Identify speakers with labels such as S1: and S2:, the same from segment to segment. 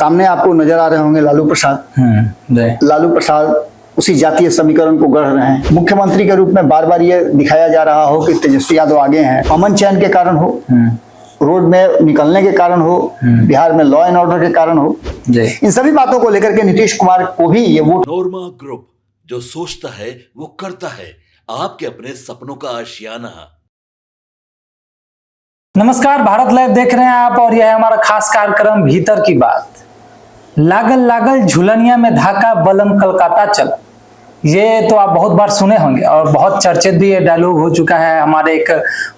S1: सामने आपको नजर आ रहे होंगे लालू प्रसाद। लालू प्रसाद उसी जातीय समीकरण को गढ़ रहे हैं। मुख्यमंत्री के रूप में बार बार ये दिखाया जा रहा हो कि तेजस्वी यादव आगे हैं, अमन चैन के कारण हो, रोड में निकलने के कारण हो, बिहार में लॉ एंड ऑर्डर के कारण हो, इन सभी बातों को लेकर के नीतीश कुमार को भी ये वोट।
S2: नोरमा ग्रुप, जो सोचता है वो करता है, आपके अपने सपनों का आशियाना।
S3: नमस्कार, भारत लाइव देख रहे हैं आप और यह है हमारा खास कार्यक्रम भीतर की बात। लागल लागल झुलनिया में धाका बलम कलकत्ता चला, ये तो आप बहुत बार सुने होंगे और बहुत चर्चित भी ये डायलॉग हो चुका है। हमारे एक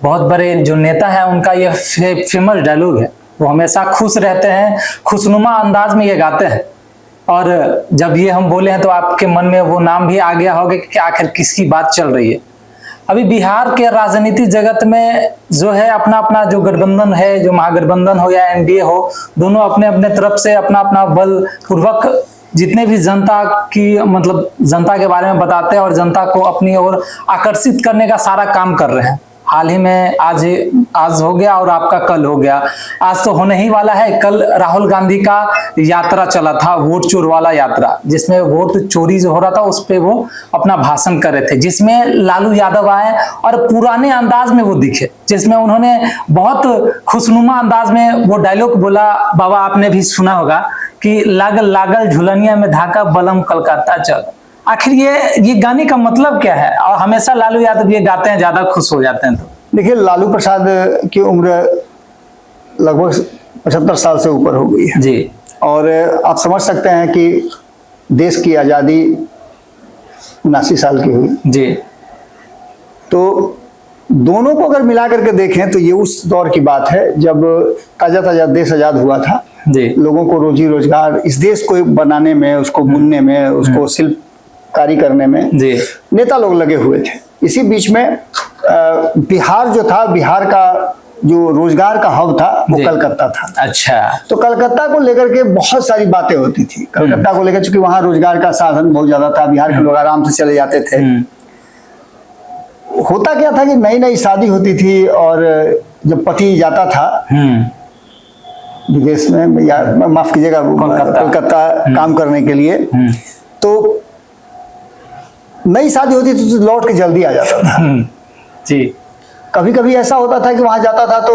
S3: बहुत बड़े जो नेता है उनका ये फेमस डायलॉग है। वो हमेशा खुश रहते हैं, खुशनुमा अंदाज में ये गाते हैं। और जब ये हम बोले हैं तो आपके मन में वो नाम भी आ गया होगा कि आखिर किसकी बात चल रही है। अभी बिहार के राजनीतिक जगत में जो है अपना अपना जो गठबंधन है, जो महागठबंधन हो या एनडीए हो, दोनों अपने अपने तरफ से अपना अपना बल पूर्वक जितने भी जनता की मतलब जनता के बारे में बताते हैं और जनता को अपनी ओर आकर्षित करने का सारा काम कर रहे हैं। हाल ही में आज हो गया और आपका कल हो गया, आज तो होने ही वाला है। कल राहुल गांधी का यात्रा चला था, वोट चोर वाला यात्रा, जिसमें वोट चोरी जो हो रहा था उस पे वो अपना भाषण कर रहे थे, जिसमें लालू यादव आए और पुराने अंदाज में वो दिखे, जिसमें उन्होंने बहुत खुशनुमा अंदाज में वो डायलॉग बोला। बाबा आपने भी सुना होगा कि लागल लागल झुलनिया में धाका बलम कलकत्ता चल। आखिर ये गाने का मतलब क्या है? और हमेशा लालू यादव ये गाते हैं, ज्यादा खुश हो जाते हैं। तो
S1: देखिए, लालू प्रसाद की उम्र लगभग 75 साल से ऊपर हो गई है
S3: जी।
S1: और आप समझ सकते हैं कि देश की आज़ादी 79 साल की हुई
S3: जी।
S1: तो दोनों को अगर मिला करके देखें तो ये उस दौर की बात है जब ताजा ताजा देश आजाद हुआ था
S3: जी।
S1: लोगों को रोजी रोजगार, इस देश को बनाने में, उसको बुनने में, उसको शिल्पकारी करने में
S3: जी
S1: नेता लोग लगे हुए थे। इसी बीच में बिहार जो था, बिहार का जो रोजगार का हब था वो कलकत्ता था।
S3: अच्छा।
S1: तो कलकत्ता को लेकर के बहुत सारी बातें होती थी। कलकत्ता को लेकर, चूंकि वहां रोजगार का साधन बहुत ज्यादा था, बिहार के लोग आराम से चले जाते थे। होता क्या था कि नई नई शादी होती थी और जब पति जाता था विदेश में, या माफ कीजिएगा कलकत्ता काम करने के लिए, तो नई शादी होती थी तो लौट के जल्दी आ जाता था
S3: जी।
S1: कभी कभी ऐसा होता था कि वहां जाता था तो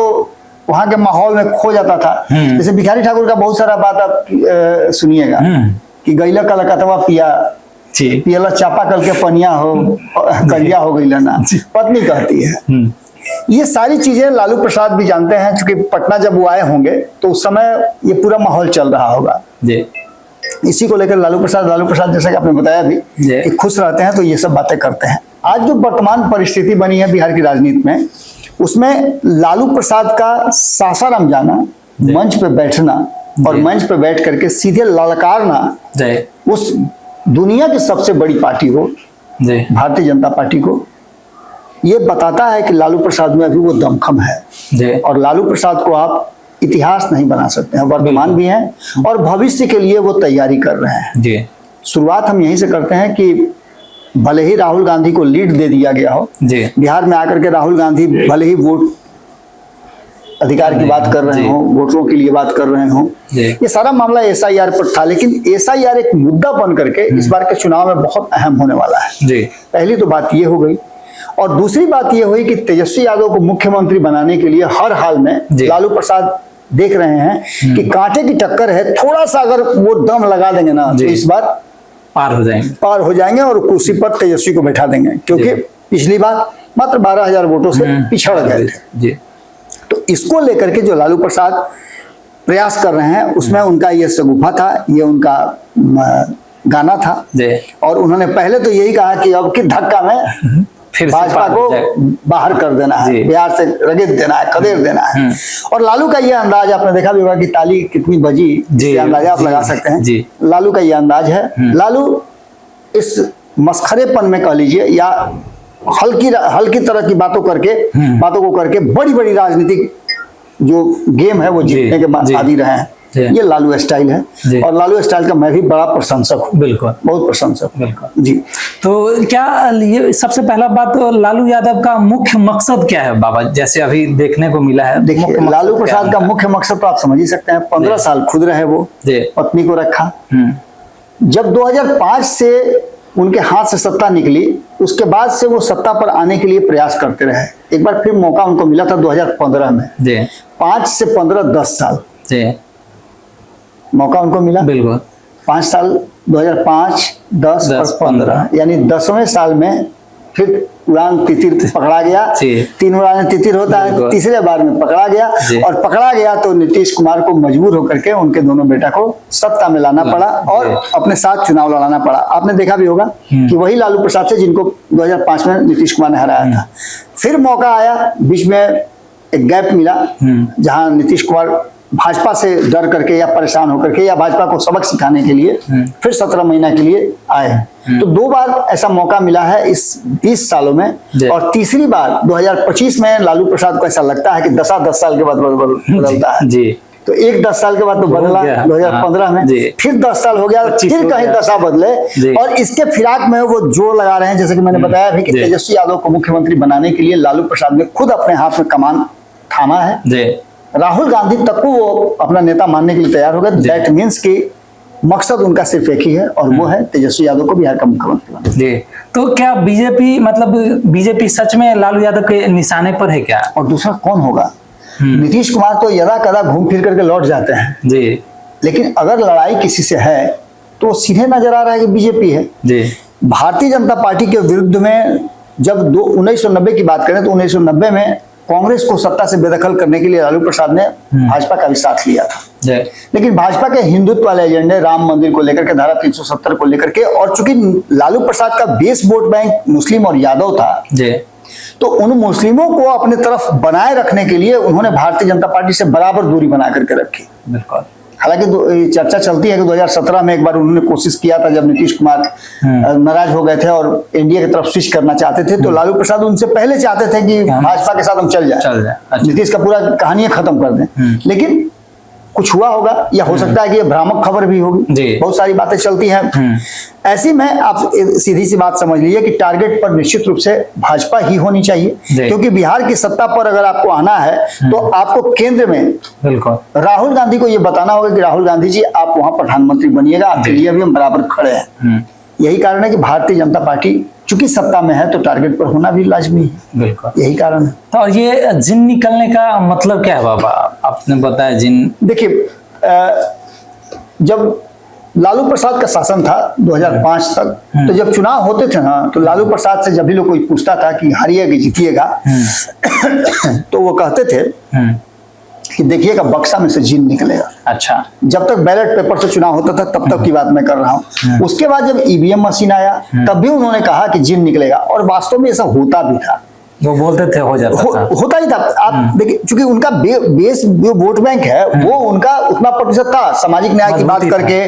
S1: वहां के माहौल में खो जाता था। जैसे भिखारी ठाकुर का बहुत सारा बात आप सुनिएगा कि गैला कलकत्ता पिया पियला चापा कल के पनिया हो करिया हो गई ना, पत्नी कहती है। ये सारी चीजें लालू प्रसाद भी जानते हैं, क्योंकि पटना जब वो आए होंगे तो उस समय ये पूरा माहौल चल रहा होगा जी। इसी को लेकर लालू प्रसाद जैसा कि आपने बताया भी कि खुश रहते हैं तो ये सब बातें करते हैं। आज जो वर्तमान परिस्थिति बनी है बिहार की राजनीति में, उसमें लालू प्रसाद का सासाराम जाना, मंच पे बैठना और मंच पे बैठ करके सीधे ललकारना उस दुनिया की सबसे बड़ी पार्टी को, भारतीय जनता पार्टी को, ये बताता है कि लालू प्रसाद में अभी वो दमखम है। और लालू प्रसाद को आप इतिहास नहीं बना सकते हैं, वर्तमान भी हैं और भविष्य के लिए वो तैयारी कर रहे हैं। शुरुआत हम यहीं से करते हैं कि भले ही राहुल गांधी को लीड दे दिया गया हो, बिहार में आकर के राहुल गांधी भले ही वोट अधिकार की बात कर रहे हो, वोटरों के लिए बात कर रहे हो, ये सारा मामला एसआईआर पर था, लेकिन एसआईआर एक मुद्दा बन करके इस बार के चुनाव में बहुत अहम होने वाला है। पहली तो बात ये हो गई, और दूसरी बात ये हुई कि तेजस्वी यादव को मुख्यमंत्री बनाने के लिए हर हाल में लालू प्रसाद देख रहे हैं कि कांटे की टक्कर है, थोड़ा सा अगर वो दम लगा देंगे ना तो इस बार पार हो जाएंगे और कुर्सी पर तेजस्वी को बैठा देंगे, क्योंकि पिछली बार मात्र 12,000 वोटों से पिछड़ गए थे। तो इसको लेकर के जो लालू प्रसाद प्रयास कर रहे हैं उसमें उनका ये शगुफा था, ये उनका गाना था। और उन्होंने पहले तो यही कहा कि अब की धक्का में फिर भाजपा को बाहर कर देना है, बिहार से रगड़ देना है, खदेड़ देना है। और लालू का ये अंदाज आपने देखा भी होगा कि ताली कितनी बजी, ये अंदाजा आप लगा सकते हैं। लालू का ये अंदाज है। लालू इस मस्खरेपन में कह लीजिए या हल्की तरह की बातों को करके बड़ी बड़ी राजनीतिक जो गेम है वो जीतने के बाद आदि रहे हैं। ये लालू स्टाइल है और लालू स्टाइल का मैं भी बड़ा प्रशंसक हूँ।
S3: बिल्कुल,
S1: बहुत प्रशंसक।
S3: बिल्कुल
S1: जी।
S3: तो क्या ये सबसे पहला बात तो लालू यादव का मुख्य मकसद क्या है बाबा, जैसे अभी देखने को मिला है?
S1: देखिए, लालू प्रसाद का मुख्य मकसद तो आप समझ ही सकते हैं। 15 साल खुद रहे वो, पत्नी को रखा। जब 2005 से उनके हाथ से सत्ता निकली, उसके बाद से वो सत्ता पर आने के लिए प्रयास करते रहे। एक बार फिर मौका उनको मिला था 2015 में। 5 से 15 10 साल मौका उनको मिला।
S3: बिल्कुल
S1: 5 साल, 2005, 10 और 15, यानी 10वें साल में फिर उड़ान तितिर पकड़ा गया। 3 उड़ान तितिर होता है, तीसरे बार में पकड़ा गया और पकड़ा गया तो नीतीश कुमार को मजबूर होकर के उनके दोनों बेटा को सत्ता में लाना पड़ा और अपने साथ चुनाव लड़ाना पड़ा। आपने देखा भी होगा कि वही लालू प्रसाद थे जिनको 2005 में नीतीश कुमार ने हराया था। फिर मौका आया, बीच में एक गैप मिला जहां नीतीश कुमार भाजपा से डर करके या परेशान होकर के या भाजपा को सबक सिखाने के लिए फिर 17 महीना के लिए आए। तो 2 बार ऐसा मौका मिला है इस 20 सालों में। और तीसरी बार 2025 में लालू प्रसाद को ऐसा लगता है कि 10 साल के बाद बदलता है। तो एक 10 साल के बाद तो बदला 2015 में, फिर 10 साल हो गया, फिर कहीं दशा बदले। और इसके फिराक में वो जोर लगा रहे हैं, जैसे कि मैंने बताया भी कि तेजस्वी यादव को मुख्यमंत्री बनाने के लिए लालू प्रसाद ने खुद अपने हाथ में कमान थामा है। राहुल गांधी तक को वो अपना नेता मानने के लिए तैयार हो गए। दैट मीन्स कि मकसद उनका सिर्फ एक ही है और वो है तेजस्वी यादव को बिहार का मुख्यमंत्री बनाना।
S3: तो क्या बीजेपी, मतलब बीजेपी सच में लालू यादव के निशाने पर है क्या?
S1: और दूसरा कौन होगा? नीतीश कुमार तो यदा कदा घूम फिर करके लौट जाते हैं लेकिन अगर लड़ाई किसी से है तो सीधे नजर आ रहा है कि बीजेपी है। भारतीय जनता पार्टी के विरुद्ध में जब 1990 की बात करें तो 1990 में कांग्रेस को सत्ता से बेदखल करने के लिए लालू प्रसाद ने भाजपा का भी साथ लिया था। लेकिन भाजपा के हिंदुत्व वाले एजेंडे, राम मंदिर को लेकर के, धारा 370 को लेकर के, और चूंकि लालू प्रसाद का बेस वोट बैंक मुस्लिम और यादव था तो उन मुस्लिमों को अपने तरफ बनाए रखने के लिए उन्होंने भारतीय जनता पार्टी से बराबर दूरी बना करके रखी। हालांकि चर्चा चलती है कि 2017 में एक बार उन्होंने कोशिश किया था जब नीतीश कुमार नाराज हो गए थे और एनडीए की तरफ स्विच करना चाहते थे, तो लालू प्रसाद उनसे पहले चाहते थे कि भाजपा के साथ हम चल जाए। नीतीश का पूरा कहानी खत्म कर दें। लेकिन कुछ हुआ होगा या हो सकता है कि ये भ्रामक खबर भी होगी। बहुत सारी बातें चलती हैं। ऐसी में आप सीधी सी बात समझ लीजिए कि टारगेट पर निश्चित रूप से भाजपा ही होनी चाहिए, क्योंकि बिहार की सत्ता पर अगर आपको आना है तो आपको केंद्र में राहुल गांधी को ये बताना होगा कि राहुल गांधी जी आप वहां प्रधानमंत्री बनिएगा, आपके लिए अभी हम बराबर खड़े हैं। यही कारण है कि भारतीय जनता पार्टी चूंकि सत्ता में है तो टारगेट पर होना भी लाजमी है।
S3: बिल्कुल
S1: यही कारण है।
S3: तो ये जिन निकलने का मतलब क्या है बाबा, आपने बताया जिन?
S1: देखिए, जब लालू प्रसाद का शासन था 2005 तक, तो जब चुनाव होते थे ना तो लालू प्रसाद से जब भी लोग कोई पूछता था कि हारिएगा जीतिएगा तो वो कहते थे कि देखिएगा बक्सा में से जिन निकलेगा।
S3: अच्छा,
S1: जब तक बैलेट पेपर से चुनाव होता था तब तक की बात मैं कर रहा हूँ। उसके बाद जब ईवीएम मशीन आया तब भी उन्होंने कहा कि जिन निकलेगा, और वास्तव में ऐसा होता भी था।
S3: वो बोलते थे हो जाता था।
S1: होता ही था। आप देखिए, चूंकि उनका बेस जो वोट बैंक है वो उनका उतना प्रतिशत था। सामाजिक न्याय की बात करके,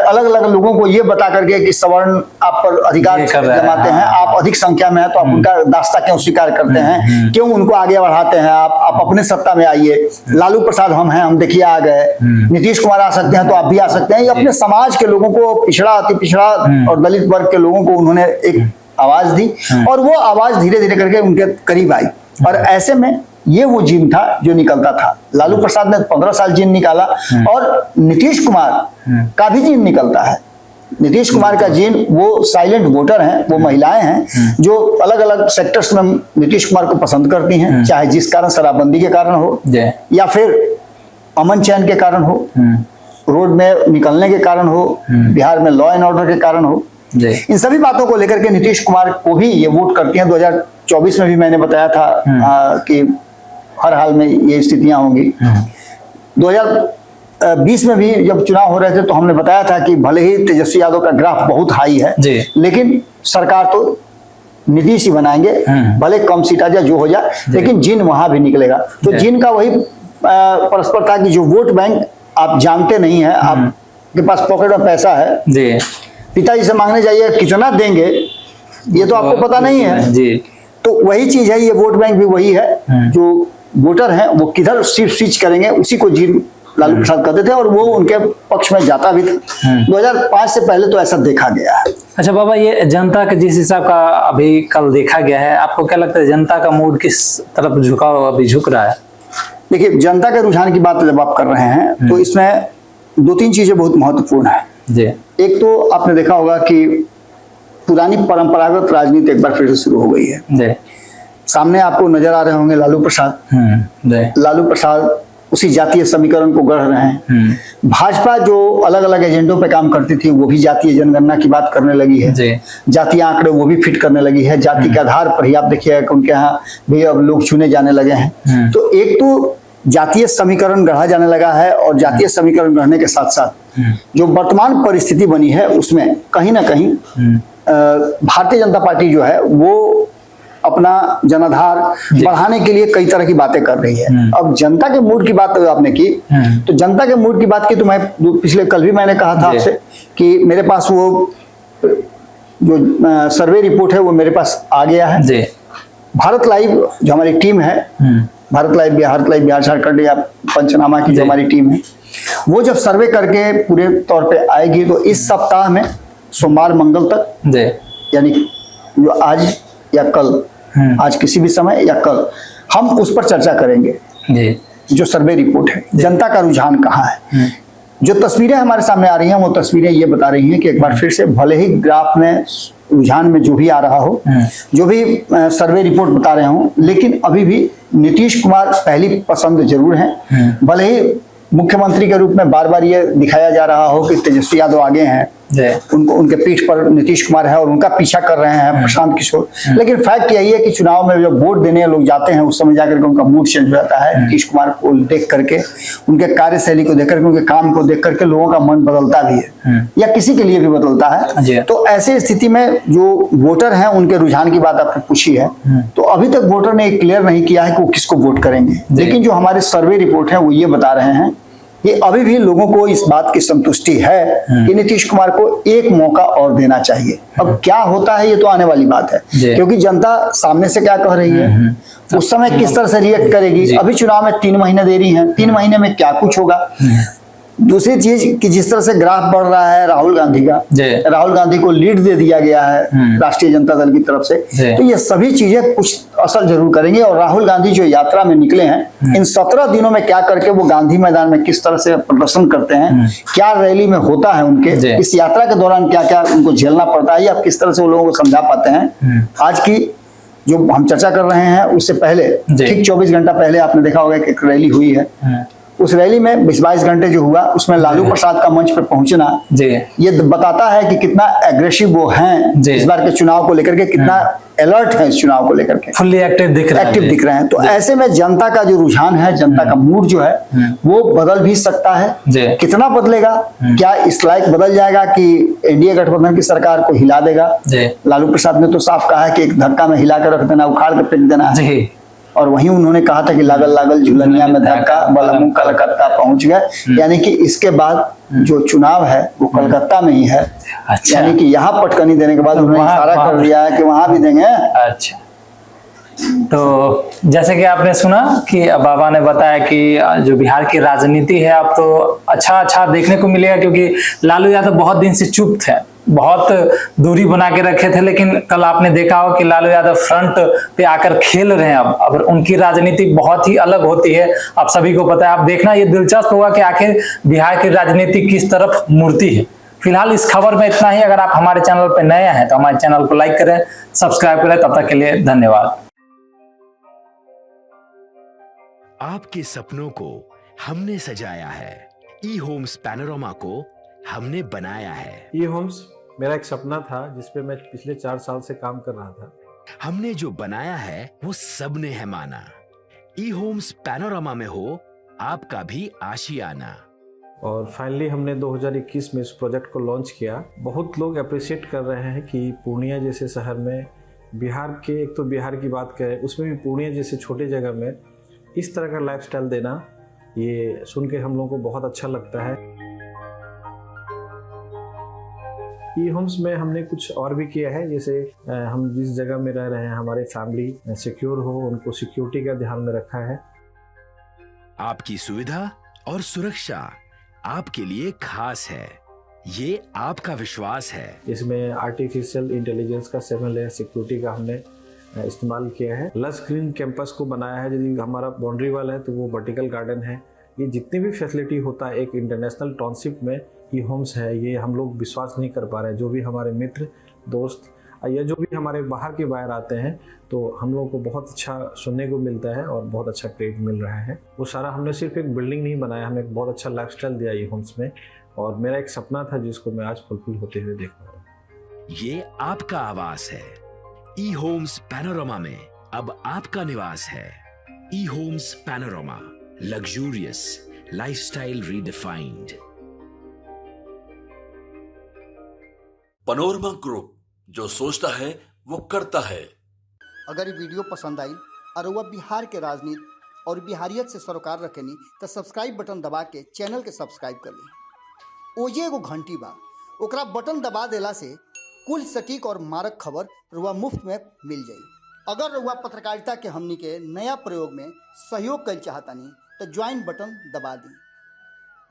S1: अलग अलग लोगों को ये बता करके कि सवर्ण आप पर अधिकार जमाते हैं, आप अधिक संख्या में है तो आप उनका दास्ता क्यों स्वीकार करते हैं, क्यों उनको आगे बढ़ाते हैं, आप अपने सत्ता में आइए, लालू प्रसाद हम हैं, हम देखिए आ गए, नीतीश कुमार आ सकते हैं तो आप भी आ सकते हैं। ये अपने समाज के लोगों को, पिछड़ा, अति पिछड़ा और दलित वर्ग के लोगों को उन्होंने एक आवाज दी और वो आवाज धीरे धीरे करके उनके करीब आई। और ऐसे में ये वो जिन था जो निकलता था। लालू प्रसाद ने 15 साल जिन निकाला और नीतीश कुमार का भी जिन निकलता है। नीतीश कुमार का जिन वो साइलेंट वोटर हैं, वो महिलाएं हैं जो अलग अलग सेक्टर्स में नीतीश कुमार को पसंद करती हैं, चाहे जिस कारण शराबबंदी के कारण हो या फिर अमन चैन के कारण हो, रोड में निकलने के कारण हो, बिहार में लॉ एंड ऑर्डर के कारण हो। इन सभी बातों को लेकर के नीतीश कुमार को भी ये वोट करती हैं। 2024 में भी मैंने बताया था कि हर हाल में ये स्थितियां होंगी। 2020 में भी जब चुनाव हो रहे थे तो हमने बताया था कि भले ही तेजस्वी यादव का ग्राफ बहुत हाई है लेकिन सरकार तो नीतीश ही बनाएंगे, भले कम सीट आ जाए जो हो जाए, लेकिन जिन वहां भी निकलेगा। तो जिन का वही परस्पर था कि जो वोट बैंक आप जानते नहीं है, आपके पास पॉकेट में पैसा है, पिताजी से मांगने जाइए कितना देंगे ये तो आपको पता नहीं है जी। तो वही चीज है, ये वोट बैंक भी वही है। जो वोटर हैं वो किधर सिर्फ स्विच करेंगे उसी को जिन लालू प्रसाद कहते थे और वो उनके पक्ष में जाता भी था। 2005 से पहले तो ऐसा देखा गया है।
S3: अच्छा बाबा, ये जनता के जिस हिसाब का अभी कल देखा गया है, आपको क्या लगता है जनता का मूड किस तरफ अभी झुक रहा है?
S1: देखिए, जनता के रुझान की बात जब आप कर रहे हैं तो इसमें 2-3 चीजें बहुत महत्वपूर्ण है
S3: जी।
S1: एक तो आपने देखा होगा कि पुरानी परंपरागत राजनीति एक बार फिर से शुरू हो गई है
S3: जी।
S1: सामने आपको नजर आ रहे होंगे लालू प्रसाद। लालू प्रसाद उसी जातीय समीकरण को गढ़ रहे हैं। भाजपा जो अलग अलग एजेंडों पे काम करती थी वो भी जातीय जनगणना की बात करने लगी है, जातीय आंकड़े वो भी फिट करने लगी है। जाति के आधार पर ही आप देखिएगा कि उनके यहाँ भी अब लोग चुने जाने लगे हैं। तो एक तो जातीय समीकरण गढ़ा जाने लगा है और जातीय समीकरण गढ़ने के साथ साथ जो वर्तमान परिस्थिति बनी है उसमें कहीं ना कहीं भारतीय जनता पार्टी जो है वो अपना जनाधार बढ़ाने के लिए कई तरह की बातें कर रही है। अब जनता के मूड की बात आपने की तो जनता के मूड की बात की तो मैं पिछले कल भी मैंने कहा था आपसे कि मेरे पास वो जो सर्वे रिपोर्ट है वो मेरे पास आ गया है। भारत लाइव जो हमारी टीम है, भारत लाइव बिहार झारखंड या पंचनामा की जो हमारी टीम है वो जब सर्वे करके पूरे तौर पे आएगी तो इस सप्ताह में सोमवार मंगल तक यानी जो आज या कल, आज किसी भी समय या कल हम उस पर चर्चा करेंगे। जो सर्वे रिपोर्ट है जनता का रुझान कहाँ है, जो तस्वीरें हमारे सामने आ रही हैं वो तस्वीरें ये बता रही हैं कि एक बार फिर से भले ही ग्राफ में रुझान में जो भी आ रहा हो, जो भी सर्वे रिपोर्ट बता रहे हो, लेकिन अभी भी नीतीश कुमार पहली पसंद जरूर है। भले ही मुख्यमंत्री के रूप में बार बार ये दिखाया जा रहा हो कि तेजस्वी यादव आगे हैं, उनके पीठ पर नीतीश कुमार है और उनका पीछा कर रहे हैं प्रशांत किशोर, लेकिन फैक्ट यही है कि चुनाव में जब वोट देने लोग जाते हैं उस समय जाकर के उनका मूड चेंज हो जाता है। नीतीश कुमार को देख करके, उनके कार्यशैली को देख करके, उनके काम को देख करके लोगों का मन बदलता भी है या किसी के लिए भी बदलता है। तो ऐसे स्थिति में जो वोटर हैं उनके रुझान की बात आपने पूछी है तो अभी तक वोटर ने क्लियर नहीं किया है कि वो किसको वोट करेंगे, लेकिन जो हमारे सर्वे रिपोर्ट है वो ये बता रहे हैं कि अभी भी लोगों को इस बात की संतुष्टि है कि नीतीश कुमार को एक मौका और देना चाहिए। अब क्या होता है ये तो आने वाली बात है, क्योंकि जनता सामने से क्या कह रही है, उस समय किस तरह से रिएक्ट करेगी। अभी चुनाव में 3 महीने देरी है, 3 महीने में क्या कुछ होगा। दूसरी चीज कि जिस तरह से ग्राफ बढ़ रहा है राहुल गांधी का, राहुल गांधी को लीड दे दिया गया है राष्ट्रीय जनता दल की तरफ से, तो ये सभी चीजें कुछ असर जरूर करेंगे। और राहुल गांधी जो यात्रा में निकले हैं इन 17 दिनों में क्या करके वो गांधी मैदान में किस तरह से प्रदर्शन करते हैं, क्या रैली में होता है उनके, इस यात्रा के दौरान क्या क्या उनको झेलना पड़ता है, या किस तरह से वो लोगों को समझा पाते हैं। आज की जो हम चर्चा कर रहे हैं उससे पहले ठीक 24 घंटा पहले आपने देखा होगा कि एक रैली हुई है। उस रैली में 22 घंटे जो हुआ उसमें लालू प्रसाद का मंच पर पहुंचना ये बताता है कि कितना एग्रेसिव वो हैं इस बार के चुनाव को लेकर के, कितना अलर्ट है इस चुनाव को लेकर के,
S3: फुल्ली एक्टिव दिख रहे हैं।
S1: तो ऐसे में जनता का जो रुझान है, जनता का मूड जो है वो बदल भी सकता है। कितना बदलेगा, क्या इस लायक बदल जाएगा कि एनडीए गठबंधन की सरकार को हिला देगा। लालू प्रसाद ने तो साफ कहा है कि एक धक्का में हिला कर रख देना, उखाड़ कर फेंक देना है। और वहीं उन्होंने कहा था कि लागल लागल झुलनिया में धक्का बलमू कलकत्ता पहुंच गए, यानी कि इसके बाद जो चुनाव है वो कलकत्ता में ही है। अच्छा। यानी कि यहाँ पटकनी देने के बाद उन्होंने इशारा कर दिया है कि वहां भी देंगे।
S3: अच्छा, तो जैसे कि आपने सुना कि बाबा ने बताया कि जो बिहार की राजनीति है अब तो अच्छा देखने को मिलेगा, क्योंकि लालू यादव बहुत दिन से चुप थे, बहुत दूरी बना के रखे थे, लेकिन कल आपने देखा हो कि लालू यादव फ्रंट पे आकर खेल रहे हैं। अब उनकी राजनीति बहुत ही अलग होती है, आप सभी को पता है। आप देखना ये दिलचस्प होगा कि आखिर बिहार की राजनीति किस तरफ मुड़ती है। फिलहाल इस खबर में इतना ही। अगर आप हमारे चैनल पर नए हैं तो हमारे चैनल को लाइक करें, सब्सक्राइब करें। तब तक के लिए धन्यवाद।
S4: आपके सपनों को हमने सजाया है, ई होम्स पैनोरामा को हमने बनाया है।
S5: ई होम्स मेरा एक सपना था जिसपे मैं पिछले 4 साल से काम कर रहा था।
S4: हमने जो बनाया है वो सबने है माना। ई होम्स पैनोरामा में हो आपका भी आशियाना।
S5: और फाइनली हमने 2021 में इस प्रोजेक्ट को लॉन्च किया। बहुत लोग अप्रिशिएट कर रहे हैं कि पूर्णिया जैसे शहर में, बिहार के, एक तो बिहार की बात करें उसमें भी पूर्णिया जैसे छोटे जगह में इस तरह का लाइफस्टाइल देना, ये सुन के हम लोगों को बहुत अच्छा लगता है। ई होम्स में हमने कुछ और भी किया है, जैसे हम जिस जगह में रह रहे हैं हमारे फैमिली सिक्योर हो, उनको सिक्योरिटी का ध्यान में रखा है।
S4: आपकी सुविधा और सुरक्षा आपके लिए खास है। ये आपका विश्वास है।
S5: इसमें आर्टिफिशियल इंटेलिजेंस का 7 लेयर सिक्योरिटी का हमने इस्तेमाल किया है। लस ग्रीन कैंपस को बनाया है। यदि हमारा बाउंड्री वाल है तो वो वर्टिकल गार्डन है। ये जितनी भी फैसिलिटी होता है एक इंटरनेशनल टाउनशिप में ई होम्स है, ये हम लोग विश्वास नहीं कर पा रहे हैं। जो भी हमारे मित्र दोस्त या जो भी हमारे बाहर के बाहर आते हैं तो हम लोग को बहुत अच्छा सुनने को मिलता है और बहुत अच्छा क्रेडिट मिल रहा है। वो सारा हमने सिर्फ एक बिल्डिंग नहीं बनाया, हमें एक बहुत अच्छा लाइफस्टाइल दिया ई होम्स में, और मेरा एक सपना था जिसको मैं आज फुलफिल होते हुए देख पा रहा हूँ।
S4: ये आपका आवास है। ई होम्स पैनोरामा में अब आपका निवास है। E homes panorama, luxurious lifestyle redefined.
S2: Panorama group, जो सोचता है वो करता है।
S1: अगर ये वीडियो पसंद आई और वह बिहार के राजनीति और बिहारियत से सरोकार रखेनी तो सब्सक्राइब बटन दबा के चैनल के सब्सक्राइब कर ली। ओजे एगो घंटी बा, ओकरा बटन दबा देला से कुल सटीक और मारक खबर रुआ मुफ्त में मिल जाई। अगर रुआ पत्रकारिता के हमनी के नया प्रयोग में सहयोग कर चाहतानी तो ज्वाइन बटन दबा दी।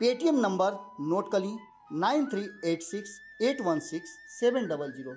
S1: पेटीएम नंबर नोट कर ली 9386816700।